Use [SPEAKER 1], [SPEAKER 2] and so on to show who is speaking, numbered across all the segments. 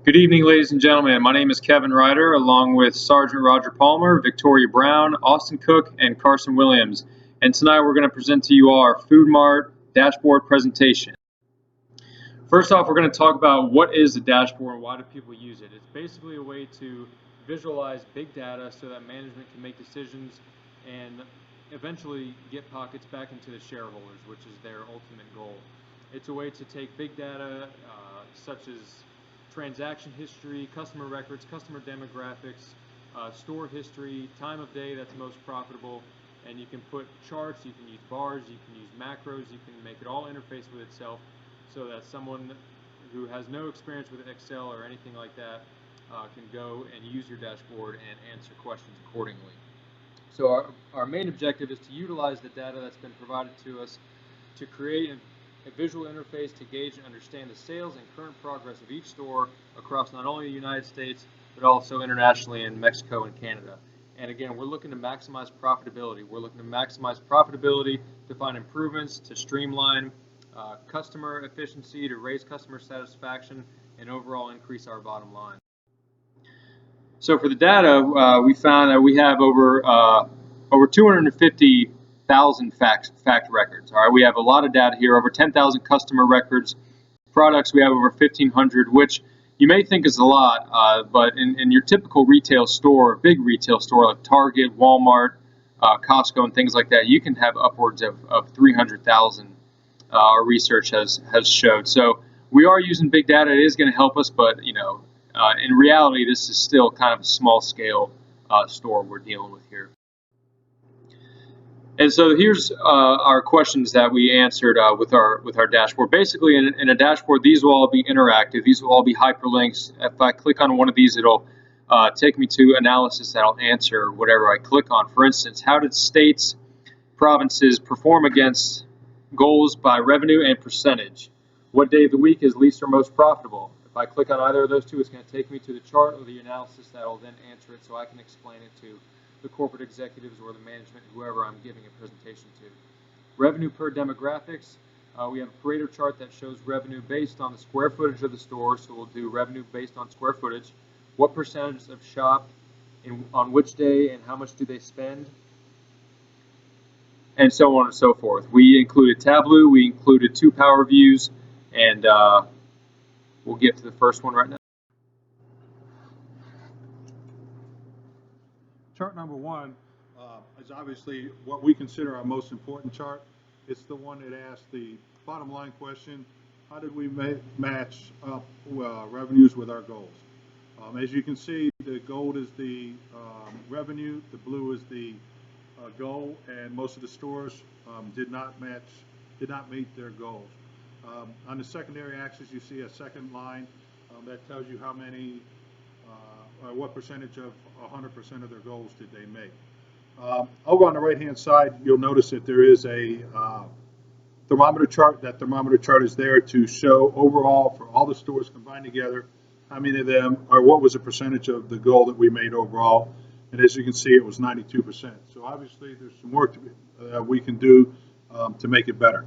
[SPEAKER 1] Good evening, ladies and gentlemen. My name is Kevin Reiter, along with Sergeant Roger Palmer, Victoria Brown, Austin Cook, and Carson Williams. And tonight we're going to present to you our FoodMart dashboard presentation. First off, we're going to talk about what is the dashboard and why do people use it. It's basically a way to visualize big data so that management can make decisions and eventually get pockets back into the shareholders, which is their ultimate goal. It's a way to take big data such as transaction history, customer records, customer demographics, store history, time of day that's most profitable, and you can put charts, you can use bars, you can use macros, you can make it all interface with itself so that someone who has no experience with Excel or anything like that can go and use your dashboard and answer questions accordingly. So our main objective is to utilize the data that's been provided to us to create a visual interface to gauge and understand the sales and current progress of each store across not only the United States, but also internationally in Mexico and Canada. And again, we're looking to maximize profitability. We're looking to maximize profitability to find improvements, to streamline customer efficiency, to raise customer satisfaction, and overall increase our bottom line. So for the data, we found that we have over 250,000 fact records. All right, we have a lot of data here, over 10,000 customer records. Products, we have over 1,500, which you may think is a lot, but in your typical retail store, big retail store like Target, Walmart, Costco, and things like that, you can have upwards of 300,000. Our research has showed. So we are using big data. It is going to help us, but in reality, this is still kind of a small scale store we're dealing with here. And so here's our questions that we answered with our dashboard. Basically, in a dashboard, these will all be interactive. These will all be hyperlinks. If I click on one of these, it'll take me to analysis that'll answer whatever I click on. For instance, how did states, provinces perform against goals by revenue and percentage? What day of the week is least or most profitable? If I click on either of those two, it's going to take me to the chart or the analysis that will then answer it so I can explain it to the corporate executives or the management, whoever I'm giving a presentation to. Revenue per demographics. We have a Pareto chart that shows revenue based on the square footage of the store, so we'll do revenue based on square footage. What percentage of shop on which day and how much do they spend? And so on and so forth. We included Tableau, we included 2 power views, and we'll get to the first one right now.
[SPEAKER 2] Chart number 1 is obviously what we consider our most important chart. It's the one that asks the bottom line question: how did we match up revenues with our goals? As you can see, the gold is the revenue, the blue is the goal, and most of the stores did not meet their goals. On the secondary axis, you see a second line that tells you how many, what percentage of 100% of their goals did they make. Over on the right-hand side, you'll notice that there is a thermometer chart. That thermometer chart is there to show overall for all the stores combined together how many of them, or what was the percentage of the goal that we made overall. And as you can see, it was 92%. So obviously there's some work we can do to make it better.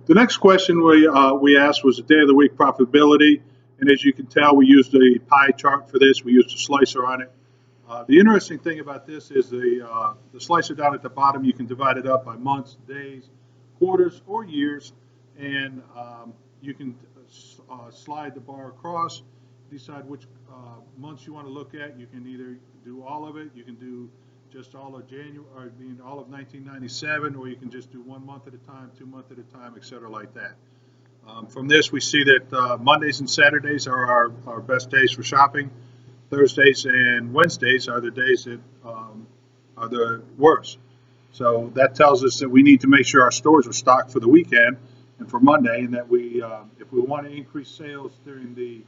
[SPEAKER 2] The next question we asked was the day of the week profitability. And as you can tell, we used a pie chart for this. We used a slicer on it. The interesting thing about this is the slicer down at the bottom, you can divide it up by months, days, quarters, or years. And you can slide the bar across, decide which months you want to look at. You can either do all of it, you can do just all of January, or all of 1997, or you can just do 1 month at a time, 2 months at a time, etc. like that. From this, we see that Mondays and Saturdays are our best days for shopping. Thursdays and Wednesdays are the days that are the worst. So that tells us that we need to make sure our stores are stocked for the weekend and for Monday, and that we, if we want to increase sales during the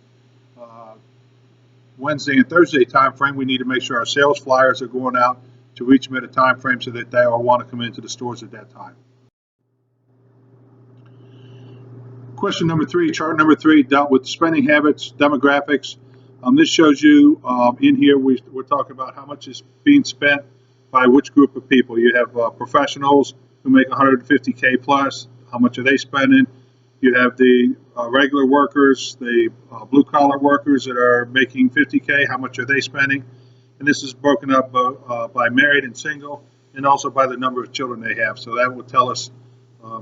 [SPEAKER 2] Wednesday and Thursday time frame, we need to make sure our sales flyers are going out to reach them at a time frame so that they all want to come into the stores at that time. Question number 3, chart number 3, dealt with spending habits, demographics. This shows you in here we're talking about how much is being spent by which group of people. You have professionals who make 150K plus. How much are they spending? You have the regular workers, the blue collar workers that are making 50K, how much are they spending? And this is broken up by married and single, and also by the number of children they have. So that will tell us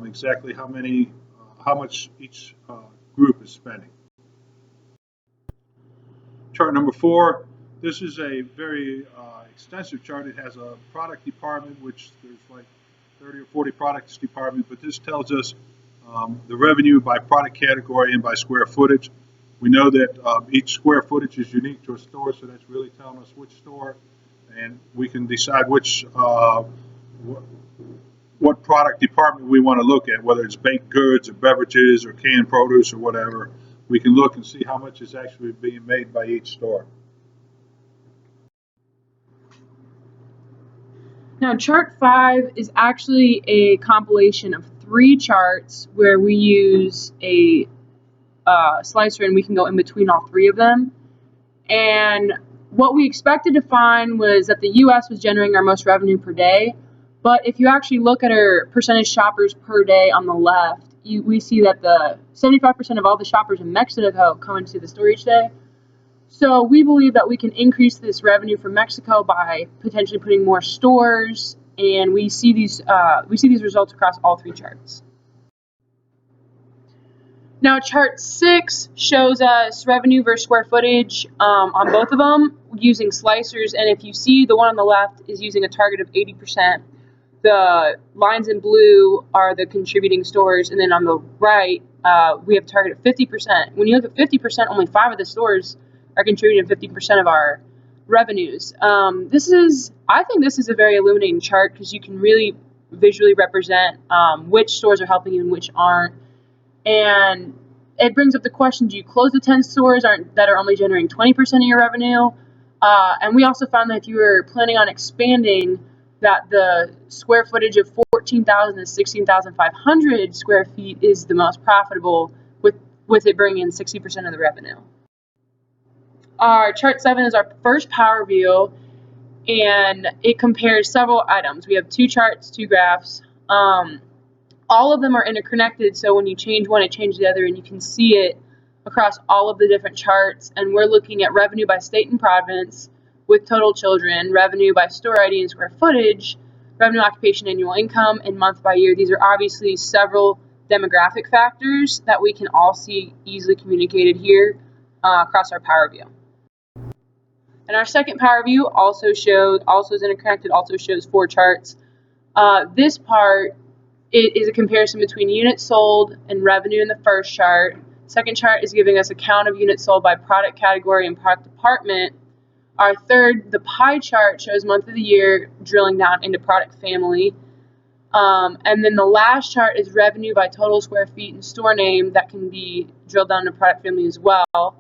[SPEAKER 2] exactly how much each group is spending. Chart number 4. This is a very extensive chart. It has a product department, which there's like 30 or 40 products department, but this tells us the revenue by product category and by square footage. We know that each square footage is unique to a store, so that's really telling us which store, and we can decide which what product department we want to look at, whether it's baked goods or beverages or canned produce or whatever. We can look and see how much is actually being made by each store.
[SPEAKER 3] Now, chart 5 is actually a compilation of 3 charts where we use a slicer and we can go in between all 3 of them. And what we expected to find was that the U.S. was generating our most revenue per day. But if you actually look at our percentage shoppers per day on the left, we see that the 75% of all the shoppers in Mexico come into the store each day. So we believe that we can increase this revenue from Mexico by potentially putting more stores, and we see these results across all 3 charts. Now, chart 6 shows us revenue versus square footage on both of them using slicers, and if you see, the one on the left is using a target of 80%. The lines in blue are the contributing stores, and then on the right, we have a target of 50%. When you look at 50%, only 5 of the stores are contributing 50% of our revenues. I think this is a very illuminating chart because you can really visually represent which stores are helping you and which aren't. And it brings up the question, do you close the 10 stores that are only generating 20% of your revenue? And we also found that if you were planning on expanding, that the square footage of 14,000 to 16,500 square feet is the most profitable, with it bringing in 60% of the revenue. Our chart 7 is our first power view, and it compares several items. We have 2 charts, 2 graphs. All of them are interconnected, so when you change one, it changes the other, and you can see it across all of the different charts. And we're looking at revenue by state and province with total children, revenue by store ID and square footage, revenue, occupation, annual income, and month by year. These are obviously several demographic factors that we can all see easily communicated here across our power view. And our second power view also is interconnected, also shows 4 charts. This part is a comparison between units sold and revenue in the first chart. Second chart is giving us a count of units sold by product category and product department. Our third, the pie chart, shows month of the year, drilling down into product family. And then the last chart is revenue by total square feet and store name that can be drilled down into product family as well.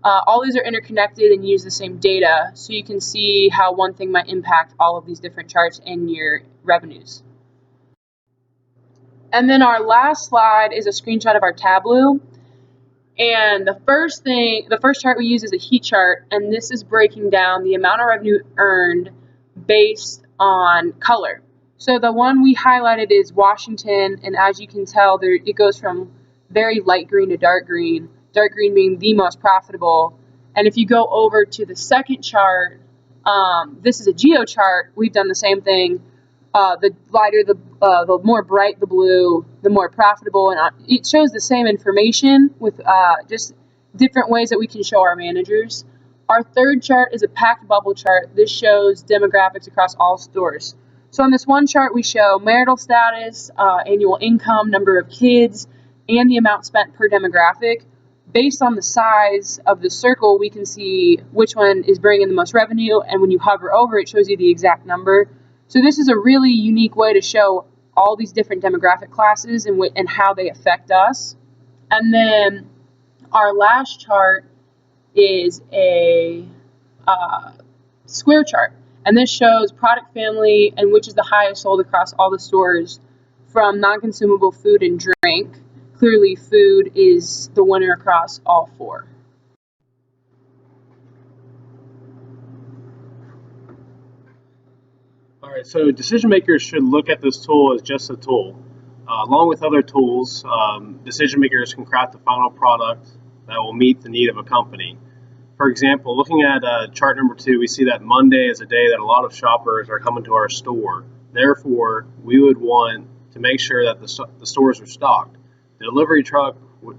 [SPEAKER 3] All these are interconnected and use the same data, so you can see how one thing might impact all of these different charts and your revenues. And then our last slide is a screenshot of our Tableau. And the first chart we use is a heat chart, and this is breaking down the amount of revenue earned based on color. So the one we highlighted is Washington, and as you can tell, it goes from very light green to dark green being the most profitable. And if you go over to the second chart, this is a geo chart. We've done the same thing. The lighter, the more bright the blue, the more profitable, and it shows the same information with just different ways that we can show our managers. Our third chart is a packed bubble chart. This shows demographics across all stores. So on this one chart, we show marital status, annual income, number of kids, and the amount spent per demographic. Based on the size of the circle, we can see which one is bringing the most revenue, and when you hover over, it shows you the exact number. So this is a really unique way to show all these different demographic classes and how they affect us. And then our last chart is a square chart. And this shows product family and which is the highest sold across all the stores from non-consumable food and drink. Clearly, food is the winner across all 4.
[SPEAKER 4] All right, so decision makers should look at this tool as just a tool. Along with other tools, decision makers can craft the final product that will meet the need of a company. For example, looking at chart number 2, we see that Monday is a day that a lot of shoppers are coming to our store. Therefore, we would want to make sure that the stores are stocked. The delivery truck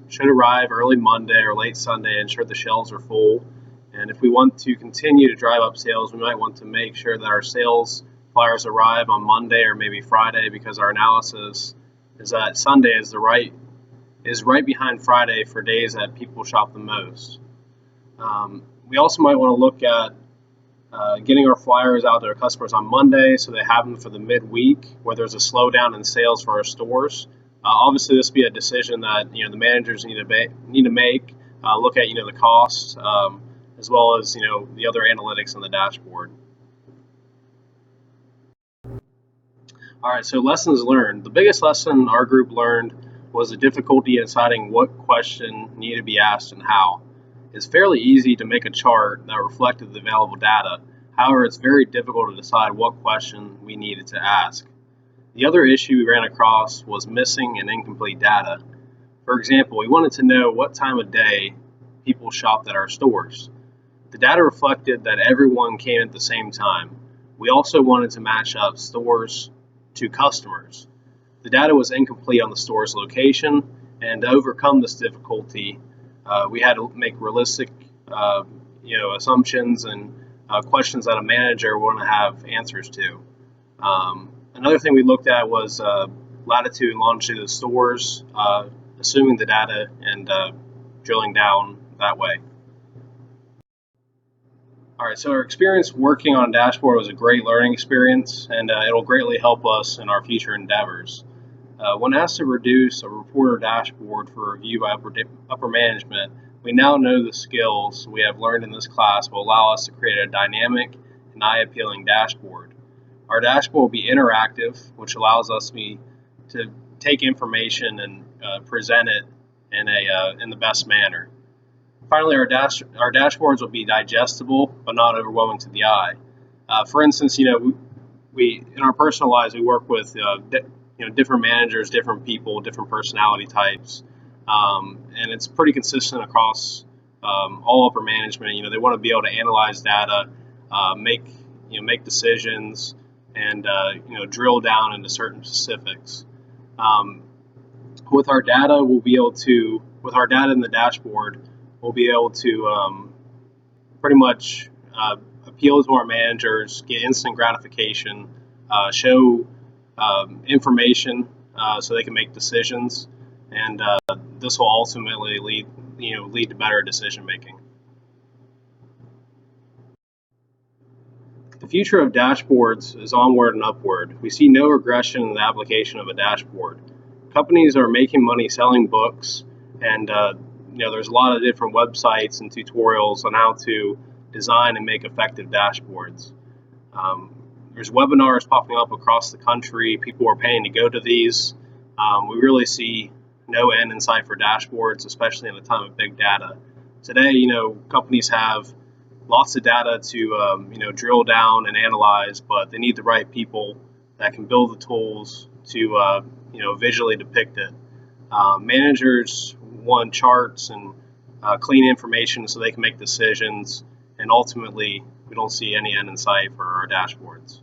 [SPEAKER 4] should arrive early Monday or late Sunday and ensure the shelves are full. And if we want to continue to drive up sales, we might want to make sure that our sales flyers arrive on Monday or maybe Friday, because our analysis is that Sunday is right behind Friday for days that people shop the most. We also might want to look at getting our flyers out to our customers on Monday so they have them for the midweek where there's a slowdown in sales for our stores. Obviously, this would be a decision that the managers need to make. Look at the cost as well as the other analytics on the dashboard. All right, so lessons learned. The biggest lesson our group learned was the difficulty in deciding what question needed to be asked and how. It's fairly easy to make a chart that reflected the available data. However, it's very difficult to decide what question we needed to ask. The other issue we ran across was missing and incomplete data. For example, we wanted to know what time of day people shopped at our stores. The data reflected that everyone came at the same time. We also wanted to match up stores to customers. The data was incomplete on the store's location, and to overcome this difficulty, we had to make realistic assumptions and questions that a manager would want to have answers to. Another thing we looked at was latitude and longitude of stores, assuming the data and drilling down that way. All right, so our experience working on a dashboard was a great learning experience, and it'll greatly help us in our future endeavors. When asked to produce a report or dashboard for review by upper management, we now know the skills we have learned in this class will allow us to create a dynamic and eye-appealing dashboard. Our dashboard will be interactive, which allows us to take information and present it in the best manner. Finally, our dashboards will be digestible but not overwhelming to the eye. For instance, we in our personal lives we work with different managers, different people, different personality types, and it's pretty consistent across all upper management. They want to be able to analyze data, make decisions, and drill down into certain specifics. With our data in the dashboard, we'll be able to pretty much appeal to our managers, get instant gratification, show information so they can make decisions, and this will ultimately lead to better decision making. The future of dashboards is onward and upward. We see no regression in the application of a dashboard. Companies are making money selling books, and there's a lot of different websites and tutorials on how to design and make effective dashboards. There's webinars popping up across the country. People are paying to go to these. We really see no end in sight for dashboards, especially in the time of big data. Today, companies have lots of data to drill down and analyze, but they need the right people that can build the tools to visually depict it. Managers want charts and clean information so they can make decisions, and ultimately we don't see any end in sight for our dashboards.